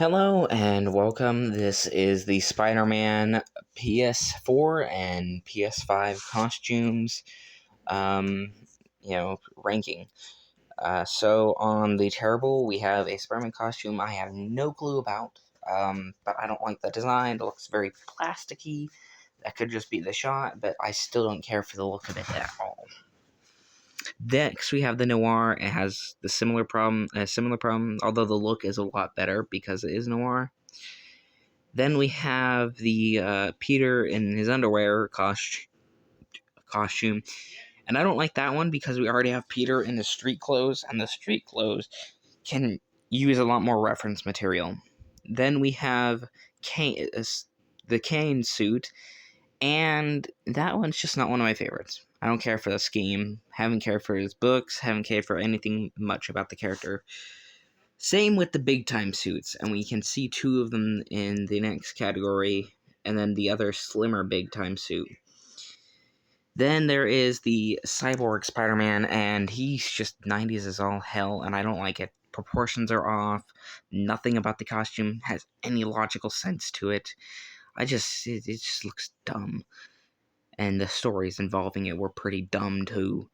Hello and welcome. This is the Spider-Man PS4 and PS5 costumes, ranking. So on the terrible, we have a Spider-Man costume I have no clue about, but I don't like the design. It looks very plasticky. That could just be the shot, but I still don't care for the look of it at all. Next, we have the Noir. It has the similar problem, although the look is a lot better because it is Noir. Then we have the Peter in his underwear costume. And I don't like that one because we already have Peter in his street clothes, and the street clothes can use a lot more reference material. Then we have the Kane suit, and that one's just not one of my favorites. I don't care for the scheme, haven't cared for his books, haven't cared for anything much about the character. Same with the big time suits, and we can see two of them in the next category, and then the other slimmer big time suit. Then there is the Cyborg Spider-Man, and he's just 90s as all hell, and I don't like it. Proportions are off, nothing about the costume has any logical sense to it. It just looks dumb. And the stories involving it were pretty dumb too.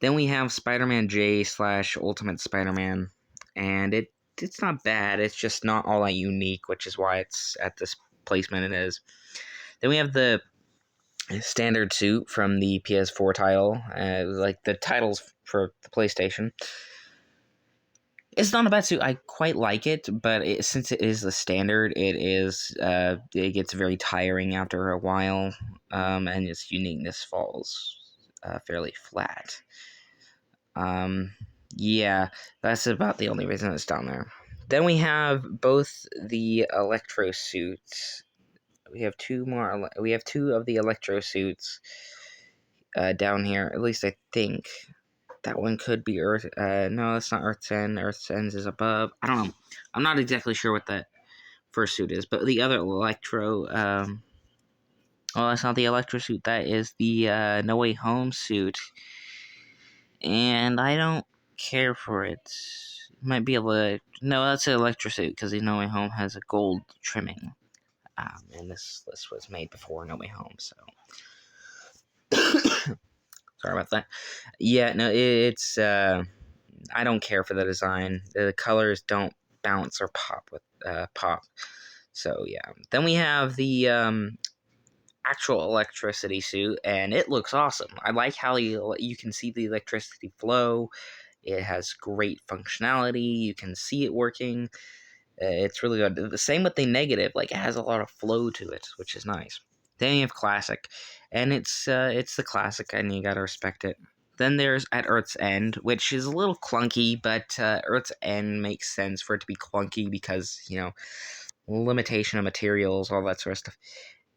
Then we have Spider-Man J / Ultimate Spider-Man, and it's not bad. It's just not all that unique, which is why it's at this placement it is. Then we have the standard suit from the PS4 title, like the titles for the PlayStation. It's not a bad suit. I quite like it, but since it is the standard, it gets very tiring after a while, and its uniqueness falls fairly flat. Yeah, that's about the only reason it's down there. Then we have both the Electro Suits. We have two of the Electro Suits down here. At least I think that one could be Earth. No, that's not Earth's End. Earth's End is above. I don't know. I'm not exactly sure what that first suit is, but the other Electro. Well, that's not the Electro Suit. That is the No Way Home suit, and I don't care for it. It might be no, that's an Electro Suit because the No Way Home has a gold trimming. And this list was made before No Way Home, so sorry about that. Yeah, no, it's I don't care for the design. The colors don't bounce or pop with pop. So yeah. Then we have the actual electricity suit, and it looks awesome. I like how you can see the electricity flow. It has great functionality. You can see it working. It's really good. The same with the negative. Like, it has a lot of flow to it, which is nice. Then you have classic, and it's the classic, and you gotta respect it. Then there's At Earth's End, which is a little clunky, but Earth's End makes sense for it to be clunky because, limitation of materials, all that sort of stuff.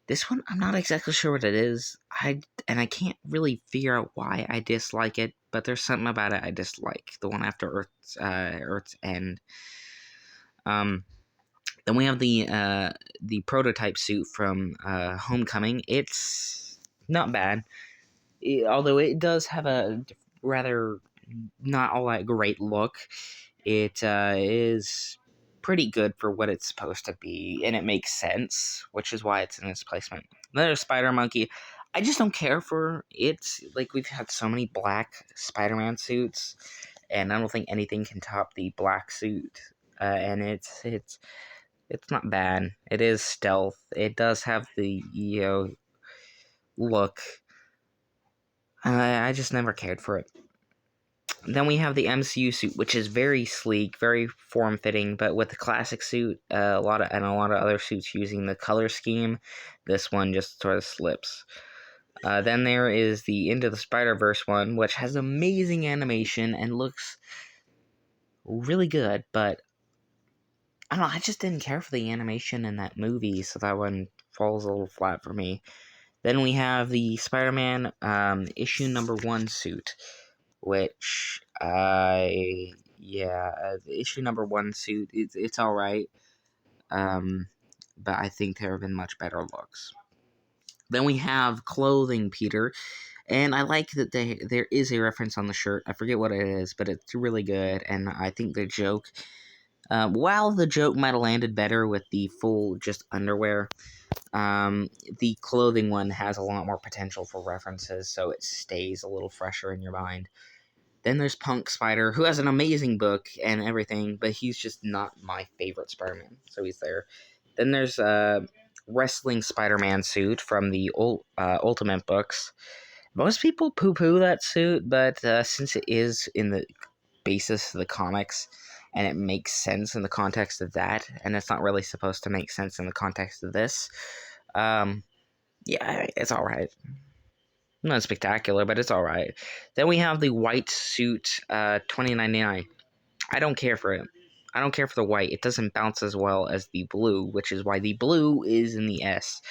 This one, I'm not exactly sure what it is. I can't really figure out why I dislike it, but there's something about it I dislike. The one after Earth's End. Then we have the prototype suit from Homecoming. It's not bad, although it does have a rather not all that great look. It is pretty good for what it's supposed to be, and it makes sense, which is why it's in this placement. Another Spider Monkey. I just don't care for it. Like, we've had so many black Spider-Man suits, and I don't think anything can top the black suit. And it's not bad. It is stealth. It does have the look. I just never cared for it. Then we have the MCU suit, which is very sleek, very form-fitting, but with the classic suit, a lot of other suits using the color scheme, this one just sort of slips. Then there is the Into the Spider-Verse one, which has amazing animation and looks really good, but I don't know, I just didn't care for the animation in that movie, so that one falls a little flat for me. Then we have the Spider-Man issue number 1 suit, which, the issue number 1 suit, it's alright, but I think there have been much better looks. Then we have Clothing Peter, and I like that there is a reference on the shirt. I forget what it is, but it's really good, and I think the joke While the joke might have landed better with the full just underwear, the clothing one has a lot more potential for references, so it stays a little fresher in your mind. Then there's Punk Spider, who has an amazing book and everything, but he's just not my favorite Spider-Man, so he's there. Then there's Wrestling Spider-Man suit from the Ultimate books. Most people poo-poo that suit, but since it is in the basis of the comics, and it makes sense in the context of that, and it's not really supposed to make sense in the context of this, yeah, it's alright. Not spectacular, but it's alright. Then we have the white suit, $20.99. I don't care for it. I don't care for the white. It doesn't bounce as well as the blue, which is why the blue is in the S.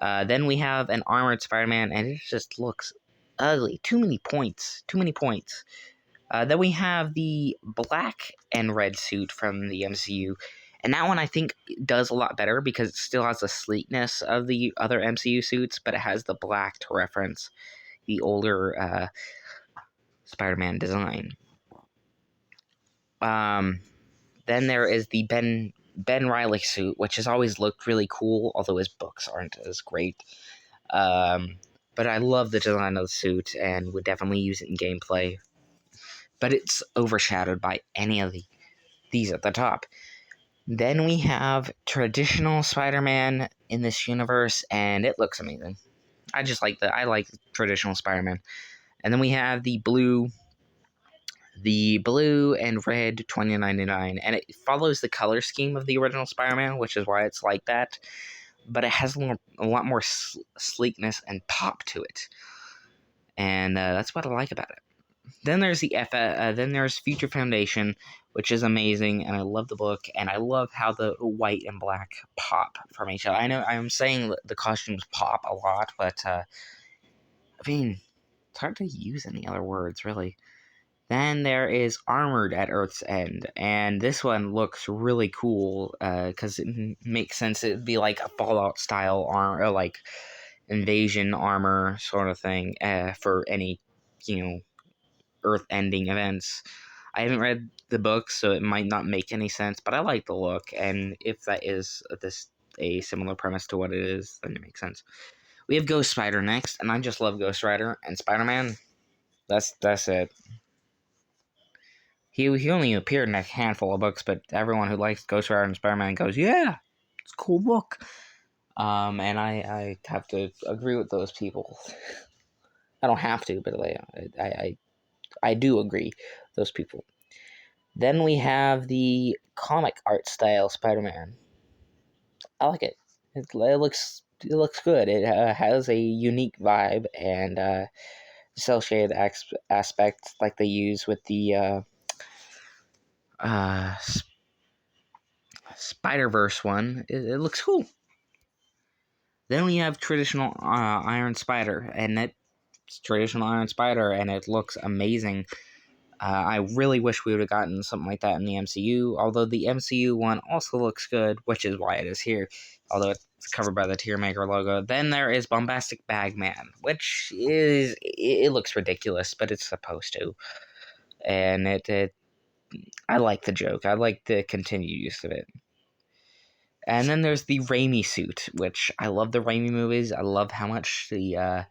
Then we have an armored Spider-Man, and it just looks ugly. Too many points. Too many points. Then we have the black and red suit from the MCU. And that one I think does a lot better because it still has the sleekness of the other MCU suits, but it has the black to reference the older Spider-Man design. Then there is the Ben Reilly suit, which has always looked really cool, although his books aren't as great. But I love the design of the suit and would definitely use it in gameplay. But it's overshadowed by any of these at the top. Then we have traditional Spider-Man in this universe, and it looks amazing. I like traditional Spider-Man. And then we have the blue and red $20.99, and it follows the color scheme of the original Spider-Man, which is why it's like that. But it has a lot more sleekness and pop to it, and that's what I like about it. Then there's then there's Future Foundation, which is amazing, and I love the book, and I love how the white and black pop from each other. I know I'm saying the costumes pop a lot, but I mean, it's hard to use any other words, really. Then there is Armored at Earth's End, and this one looks really cool, because it makes sense. It'd be like a Fallout-style armor, or like invasion armor sort of thing, for any, Earth-ending events. I haven't read the book, so it might not make any sense, but I like the look, and if that is a similar premise to what it is, then it makes sense. We have Ghost Rider next, and I just love Ghost Rider and Spider-Man. That's it. He only appeared in a handful of books, but everyone who likes Ghost Rider and Spider-Man goes, yeah, it's a cool book. And I have to agree with those people. I don't have to, but I do agree with those people. Then we have the comic art style Spider-Man. I like it. It looks good. It has a unique vibe and cel shaded aspect like they use with the Spider-Verse one. It looks cool. Then we have traditional Iron Spider, and it's traditional Iron Spider, and it looks amazing. I really wish we would have gotten something like that in the MCU, although the MCU one also looks good, which is why it is here, although it's covered by the Tear Maker logo. Then there is Bombastic Bag Man, which it looks ridiculous, but it's supposed to. And I like the joke. I like the continued use of it. And then there's the Raimi suit, which I love the Raimi movies. I love how much the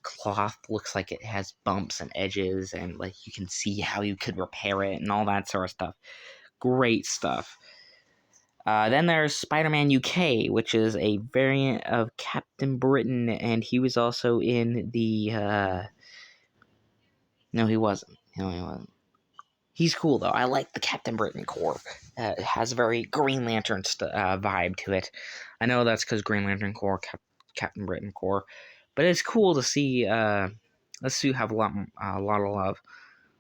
cloth looks like it has bumps and edges, and like you can see how you could repair it and all that sort of stuff. Great stuff. Then there's Spider-Man UK, which is a variant of Captain Britain, and he was also in the. No, he wasn't. No, he wasn't. He's cool though. I like the Captain Britain Corps. It has a very Green Lantern vibe to it. I know that's because Green Lantern Corps, Captain Britain Corps, but it's cool to see. This suit have a lot of love.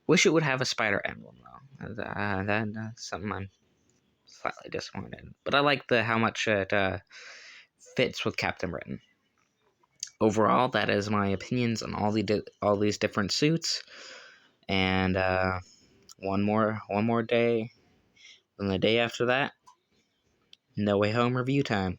Wish it would have a spider emblem though. That's something I'm slightly disappointed in. But I like how much it fits with Captain Britain. Overall, that is my opinions on all these different suits, and one more day. Then the day after that, No Way Home review time.